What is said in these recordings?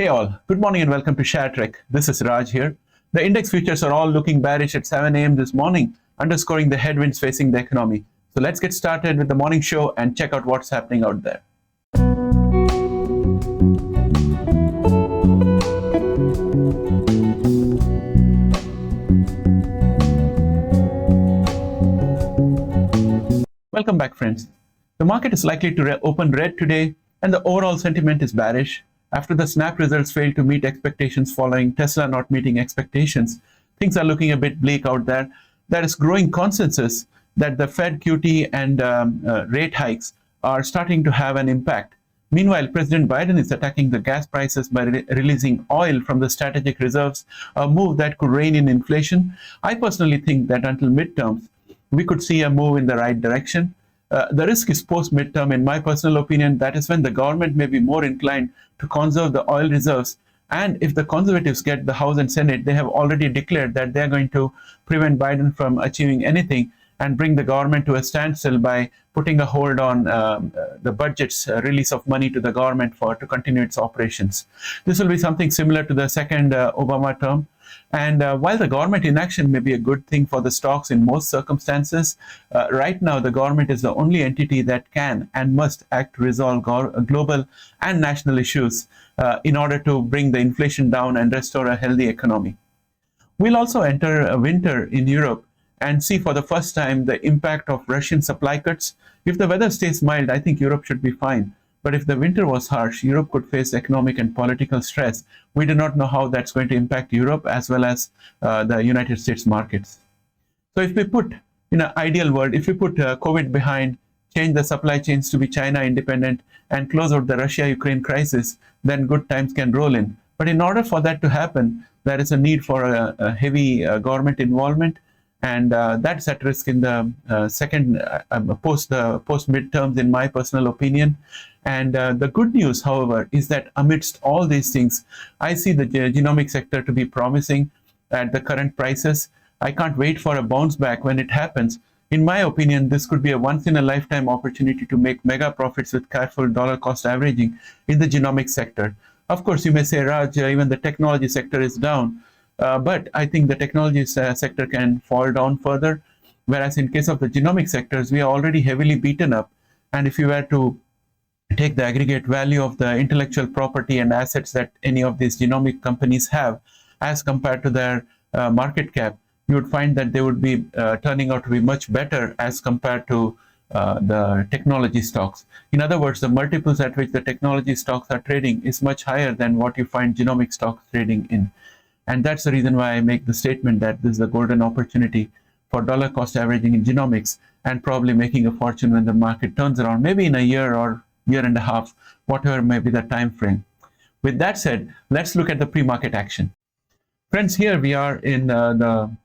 Hey all, good morning and welcome to Share Trek. This is Raj here. The index futures are all looking bearish at 7 a.m. this morning, underscoring the headwinds facing the economy. So let's get started with the morning show and check out what's happening out there. Welcome back, friends. The market is likely to open red today, and the overall sentiment is bearish. After the SNAP results failed to meet expectations following Tesla not meeting expectations, things are looking a bit bleak out there. There is growing consensus that the Fed QT and rate hikes are starting to have an impact. Meanwhile, President Biden is attacking the gas prices by releasing oil from the strategic reserves, a move that could rein in inflation. I personally think that until midterms, we could see a move in the right direction. The risk is post-midterm, in my personal opinion. That is when the government may be more inclined to conserve the oil reserves. And if the conservatives get the House and Senate, they have already declared that they're going to prevent Biden from achieving anything and bring the government to a standstill by putting a hold on the budget's release of money to the government to continue its operations. This will be something similar to the second Obama term. And while the government inaction may be a good thing for the stocks in most circumstances, right now the government is the only entity that can and must act to resolve global and national issues in order to bring the inflation down and restore a healthy economy. We'll also enter a winter in Europe and see for the first time the impact of Russian supply cuts. If the weather stays mild, I think Europe should be fine. But if the winter was harsh, Europe could face economic and political stress. We do not know how that's going to impact Europe as well as the United States markets. So if we put, in an ideal world, if we put COVID behind, change the supply chains to be China independent, and close out the Russia-Ukraine crisis, then good times can roll in. But in order for that to happen, there is a need for a heavy government involvement. And that's at risk in the post midterms, in my personal opinion. And the good news, however, is that amidst all these things, I see the genomic sector to be promising at the current prices. I can't wait for a bounce back when it happens. In my opinion, this could be a once-in-a-lifetime opportunity to make mega profits with careful dollar cost averaging in the genomic sector. Of course, you may say, Raj, even the technology sector is down. But I think the technology sector can fall down further, whereas in case of the genomic sectors, we are already heavily beaten up. And if you were to take the aggregate value of the intellectual property and assets that any of these genomic companies have as compared to their market cap, you would find that they would be turning out to be much better as compared to the technology stocks. In other words, the multiples at which the technology stocks are trading is much higher than what you find genomic stocks trading in. And that's the reason why I make the statement that this is a golden opportunity for dollar cost averaging in genomics and probably making a fortune when the market turns around, maybe in a year or year and a half, whatever may be the time frame. With that said, let's look at the pre-market action. Friends, here we are in the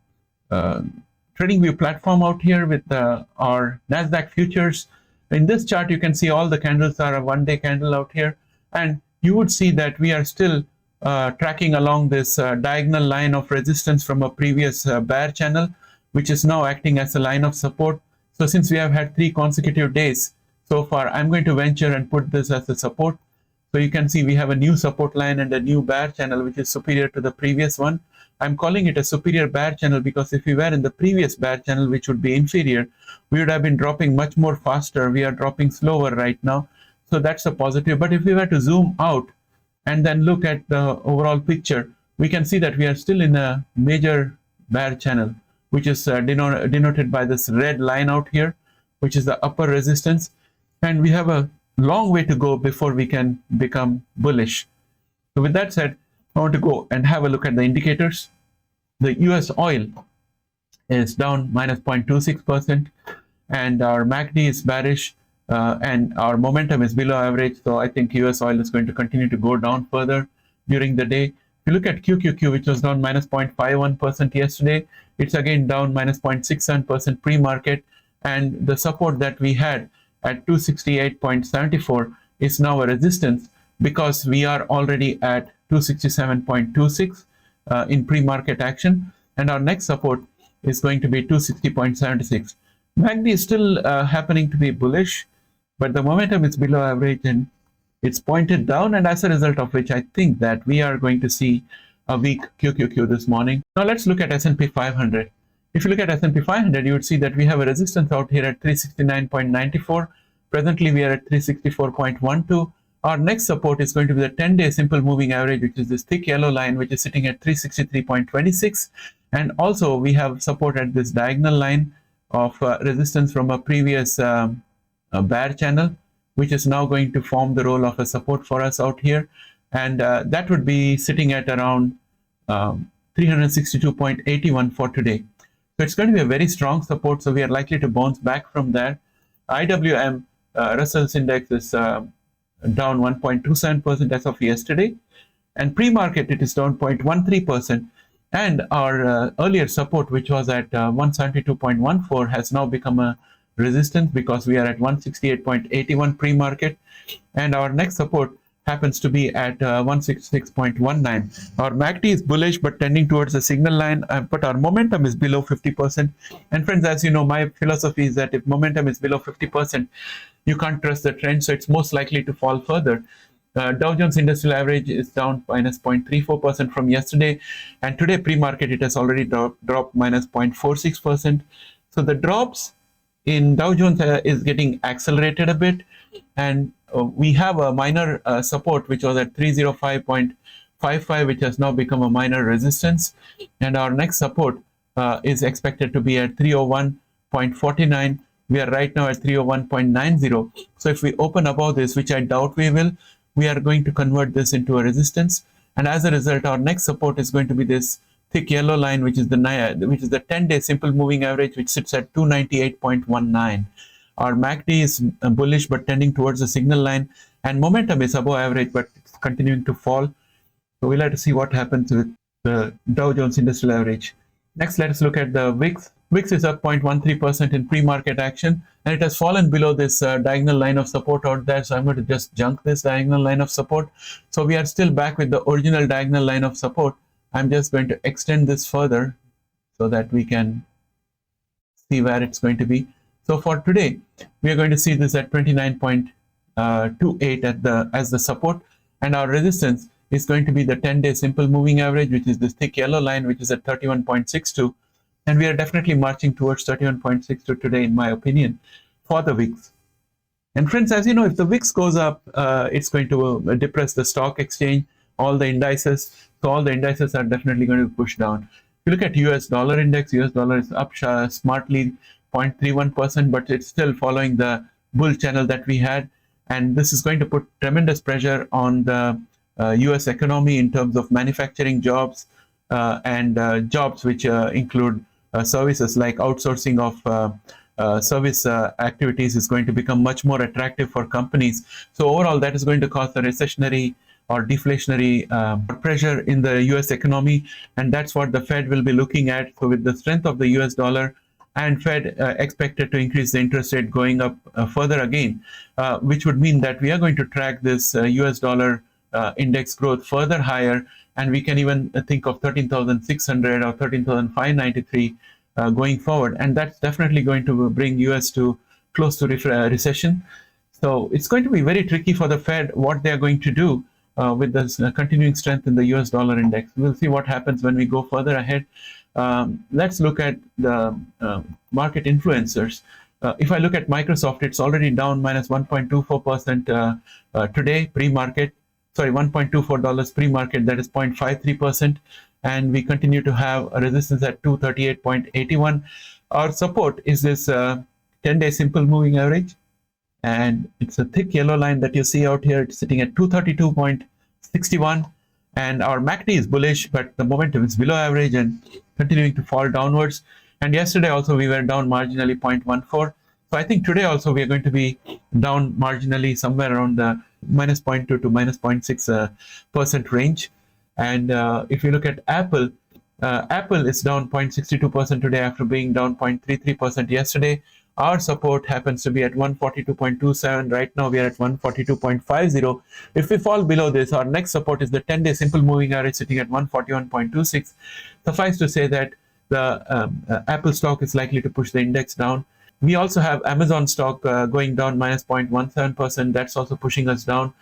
TradingView platform out here with our NASDAQ futures. In this chart, you can see all the candles are a one-day candle out here. And you would see that we are still tracking along this diagonal line of resistance from a previous bear channel, which is now acting as a line of support. So since we have had 3 consecutive days so far, I'm going to venture and put this as a support. So you can see we have a new support line and a new bear channel, which is superior to the previous one. I'm calling it a superior bear channel because if we were in the previous bear channel, which would be inferior, we would have been dropping much more faster. We are dropping slower right now. So that's a positive. But if we were to zoom out and then look at the overall picture, we can see that we are still in a major bear channel, which is denoted by this red line out here, which is the upper resistance. And we have a long way to go before we can become bullish. So with that said, I want to go and have a look at the indicators. The US oil is down minus 0.26%, and our MACD is bearish. And our momentum is below average, so I think US oil is going to continue to go down further during the day. If you look at QQQ, which was down minus 0.51% yesterday, it's again down minus 0.67% pre-market, and the support that we had at 268.74 is now a resistance because we are already at 267.26 in pre-market action, and our next support is going to be 260.76. MACD is still happening to be bullish, but the momentum is below average, and It's pointed down, and as a result of which I think that we are going to see a weak QQQ this morning. Now let's look at S&P 500. If you look at S&P 500, you would see that we have a resistance out here at 369.94. Presently, we are at 364.12. Our next support is going to be the 10-day simple moving average, which is this thick yellow line, which is sitting at 363.26. And also, we have support at this diagonal line of resistance from a previous bear channel, which is now going to form the role of a support for us out here. And that would be sitting at around 362.81 for today. So it's going to be a very strong support. So we are likely to bounce back from there. IWM, Russell's index is down 1.27% as of yesterday. And pre-market, it is down 0.13%. And our earlier support, which was at 172.14, has now become a resistance because we are at 168.81 pre-market. And our next support happens to be at 166.19. Our MACD is bullish but tending towards the signal line, but our momentum is below 50%. And friends, as you know, my philosophy is that if momentum is below 50%, you can't trust the trend, so it's most likely to fall further. Dow Jones Industrial Average is down minus 0.34% from yesterday, and today pre-market it has already dropped minus 0.46%. So the drops in Dow Jones is getting accelerated a bit, and we have a minor support which was at 305.55, which has now become a minor resistance, and our next support is expected to be at 301.49. We are right now at 301.90. So if we open above this, which I doubt we will, we are going to convert this into a resistance, and as a result, our next support is going to be this thick yellow line, which is the 10-day simple moving average, which sits at 298.19. Our MACD is bullish but tending towards the signal line, and momentum is above average but it's continuing to fall. So we'll have to see what happens with the Dow Jones Industrial Average. Next, let us look at the VIX. VIX is up 0.13% in pre-market action, and it has fallen below this diagonal line of support out there. So I'm going to just junk this diagonal line of support. So we are still back with the original diagonal line of support. I'm just going to extend this further so that we can see where it's going to be. So for today, we are going to see this at 29.28 as the support, and our resistance is going to be the 10-day simple moving average, which is this thick yellow line, which is at 31.62. And we are definitely marching towards 31.62 today, in my opinion, for the VIX. And friends, as you know, if the VIX goes up, it's going to depress the stock exchange, all the indices. So all the indices are definitely going to push down. If you look at US dollar index, US dollar is up smartly 0.31%, but it's still following the bull channel that we had. And this is going to put tremendous pressure on the US economy in terms of manufacturing jobs and jobs which include services like outsourcing of service activities is going to become much more attractive for companies. So overall, that is going to cause a recessionary or deflationary pressure in the US economy, and that's what the Fed will be looking at. So with the strength of the US dollar and Fed expected to increase the interest rate going up further again, which would mean that we are going to track this US dollar index growth further higher, and we can even think of 13,600 or 13,593 going forward, and that's definitely going to bring US to close to recession. So it's going to be very tricky for the Fed what they are going to do with this continuing strength in the US dollar index. We'll see what happens when we go further ahead. Let's look at the market influencers. If I look at Microsoft, it's already down minus 1.24% today, pre-market. Sorry, $1.24 pre-market, that is 0.53%. And we continue to have a resistance at 238.81. Our support is this 10-day simple moving average. And it's a thick yellow line that you see out here. It's sitting at 232.61. And our MACD is bullish, but the momentum is below average and continuing to fall downwards. And yesterday also we were down marginally 0.14. So I think today also we are going to be down marginally somewhere around the minus 0.2 to minus 0.6% range. And if you look at Apple, Apple is down 0.62% today after being down 0.33% yesterday. Our support happens to be at 142.27. Right now we are at 142.50. If we fall below this, our next support is the 10-day simple moving average sitting at 141.26. Suffice to say that the Apple stock is likely to push the index down. We also have Amazon stock going down minus 0.17%. That's also pushing us down.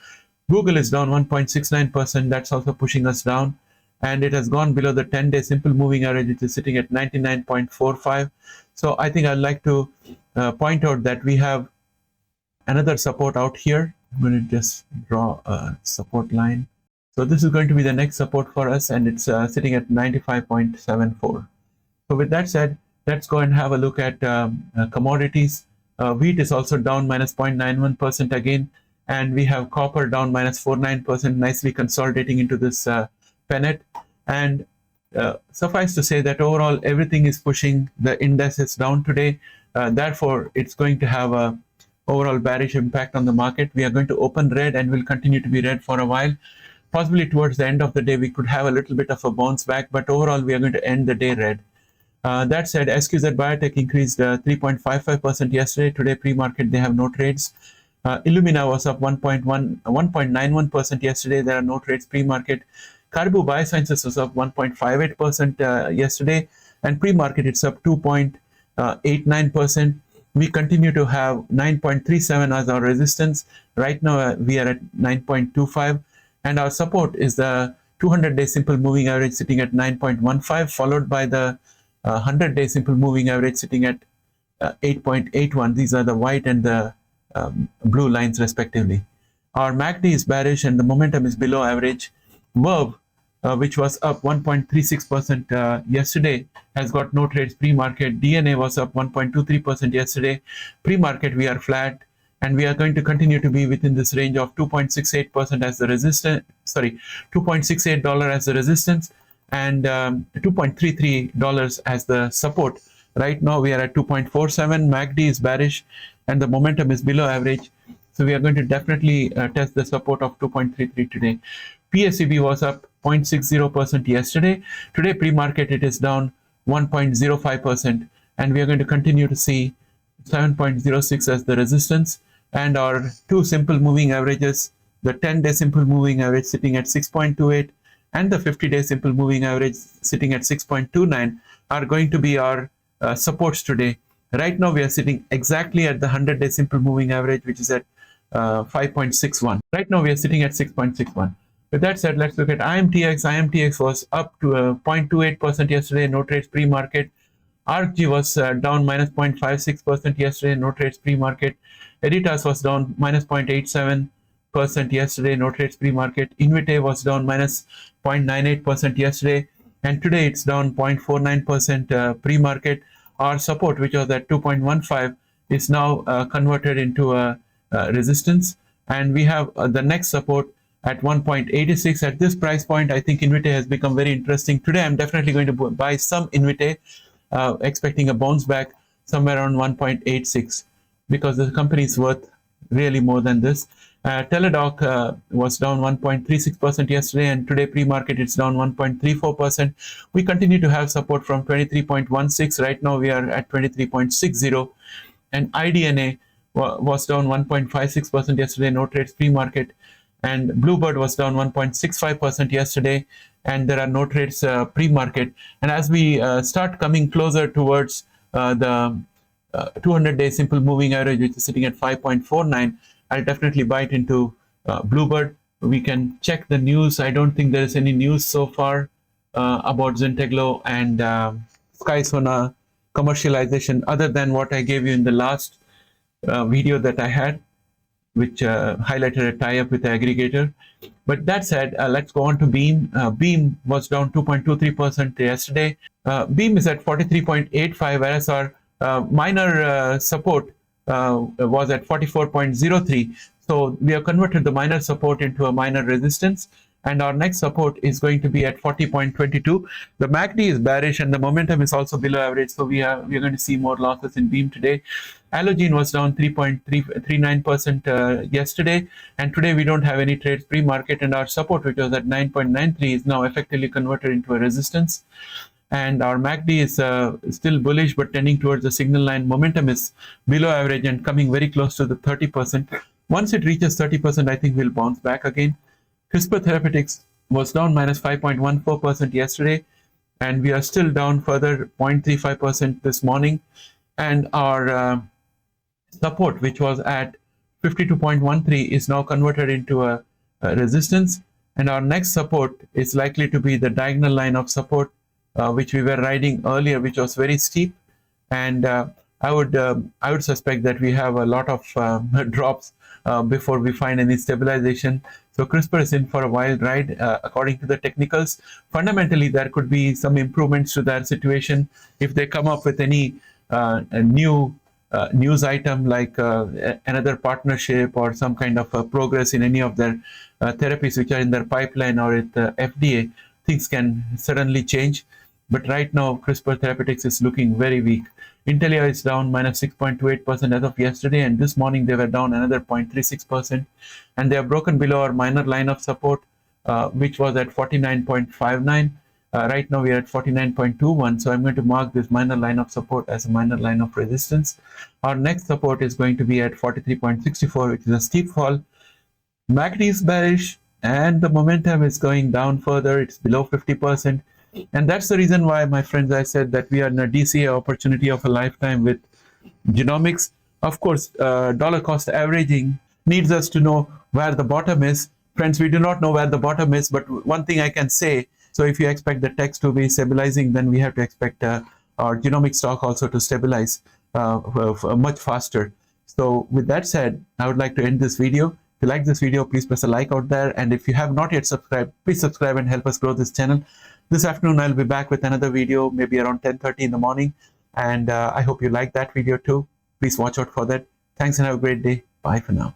Google is down 1.69%. That's also pushing us down. And it has gone below the 10-day simple moving average, which is sitting at 99.45. So I think I'd like to point out that we have another support out here. I'm going to just draw a support line. So this is going to be the next support for us, and it's sitting at 95.74. So with that said, let's go and have a look at commodities. Wheat is also down minus 0.91% again, and we have copper down minus 0.49%, nicely consolidating into this pennant. And suffice to say that overall everything is pushing the indices down today. Therefore, it's going to have a overall bearish impact on the market. We are going to open red and will continue to be red for a while. Possibly towards the end of the day, we could have a little bit of a bounce back, but overall we are going to end the day red. That said, SQZ Biotech increased 3.55% yesterday. Today, pre-market, they have no trades. Illumina was up 1.91% yesterday. There are no trades pre-market. Caribou Biosciences was up 1.58% yesterday. And pre-market, it's up 2.89%. We continue to have 9.37 as our resistance. Right now, we are at 9.25. And our support is the 200-day simple moving average sitting at 9.15, followed by the 100-day simple moving average sitting at 8.81. These are the white and the blue lines respectively. Our MACD is bearish and the momentum is below average. Verve, which was up 1.36% yesterday, has got no trades pre-market. DNA was up 1.23% yesterday. Pre-market, we are flat, and we are going to continue to be within this range of 2.68% as the resistance. Sorry, $2.68 as the resistance, and $2.33 as the support. Right now we are at 2.47. MACD is bearish and the momentum is below average, so we are going to definitely test the support of 2.33 today. PSEB was up 0.60% yesterday. Today pre-market it is down 1.05%, and we are going to continue to see 7.06 as the resistance. And our two simple moving averages, the 10-day simple moving average sitting at 6.28 and the 50-day simple moving average sitting at 6.29, are going to be our supports today. Right now we are sitting exactly at the 100-day simple moving average, which is at 5.61. Right now we are sitting at 6.61. With that said, let's look at IMTX. IMTX was up to 0.28% yesterday, no trades pre-market. ARCG was down minus 0.56% yesterday, no trades pre-market. Editas was down minus 0.87% yesterday, no trades pre-market. Invite was down minus 0.98% yesterday, and today it's down 0.49% pre-market. Our support, which was at 2.15, is now converted into a resistance, and we have the next support at 1.86. At this price point, I think Invite has become very interesting. Today, I'm definitely going to buy some Invite, expecting a bounce back somewhere around 1.86, because the company is worth really more than this. Teladoc was down 1.36% yesterday, and today pre-market it's down 1.34%. We continue to have support from 23.16. Right now we are at 23.60, and IDNA was down 1.56% yesterday, no trades pre-market. And Bluebird was down 1.65% yesterday, and there are no trades pre-market. And as we start coming closer towards the 200-day simple moving average, which is sitting at 5.49, I'll definitely bite into Bluebird. We can check the news. I don't think there is any news so far about Zynteglo and SkySona commercialization, other than what I gave you in the last video that I had, which highlighted a tie-up with the aggregator. But that said, let's go on to Beam. Beam was down 2.23% yesterday. Beam is at 43.85, whereas our minor support was at 44.03. So we have converted the minor support into a minor resistance, and our next support is going to be at 40.22. The MACD is bearish and the momentum is also below average, so we are going to see more losses in Beam today. Allogene was down 3.39% yesterday, and today we don't have any trades pre-market, and our support, which was at 9.93, is now effectively converted into a resistance. And our MACD is still bullish but tending towards the signal line. Momentum is below average and coming very close to the 30%. Once it reaches 30%, I think we'll bounce back again. CRISPR Therapeutics was down minus 5.14% yesterday, and we are still down further 0.35% this morning. And our support, which was at 52.13, is now converted into a resistance, and our next support is likely to be the diagonal line of support, which we were riding earlier, which was very steep, and I would suspect that we have a lot of drops before we find any stabilization. So CRISPR is in for a wild ride, according to the technicals. Fundamentally, there could be some improvements to their situation if they come up with any a new news item like another partnership or some kind of progress in any of their therapies which are in their pipeline or at the FDA. Things can suddenly change. But right now, CRISPR Therapeutics is looking very weak. Intelia is down minus 6.28% as of yesterday, and this morning they were down another 0.36%. And they have broken below our minor line of support, which was at 49.59. Right now we are at 49.21, so I'm going to mark this minor line of support as a minor line of resistance. Our next support is going to be at 43.64, which is a steep fall. MACD is bearish, and the momentum is going down further. It's below 50%. And that's the reason why, my friends, I said that we are in a DCA opportunity of a lifetime with Genomics. Of course, dollar cost averaging needs us to know where the bottom is. Friends, we do not know where the bottom is, but one thing I can say, so if you expect the text to be stabilizing, then we have to expect our genomic stock also to stabilize much faster. So with that said, I would like to end this video. If you like this video, please press a like out there. And if you have not yet subscribed, please subscribe and help us grow this channel. This afternoon, I'll be back with another video, maybe around 10:30 in the morning. And I hope you like that video too. Please watch out for that. Thanks and have a great day. Bye for now.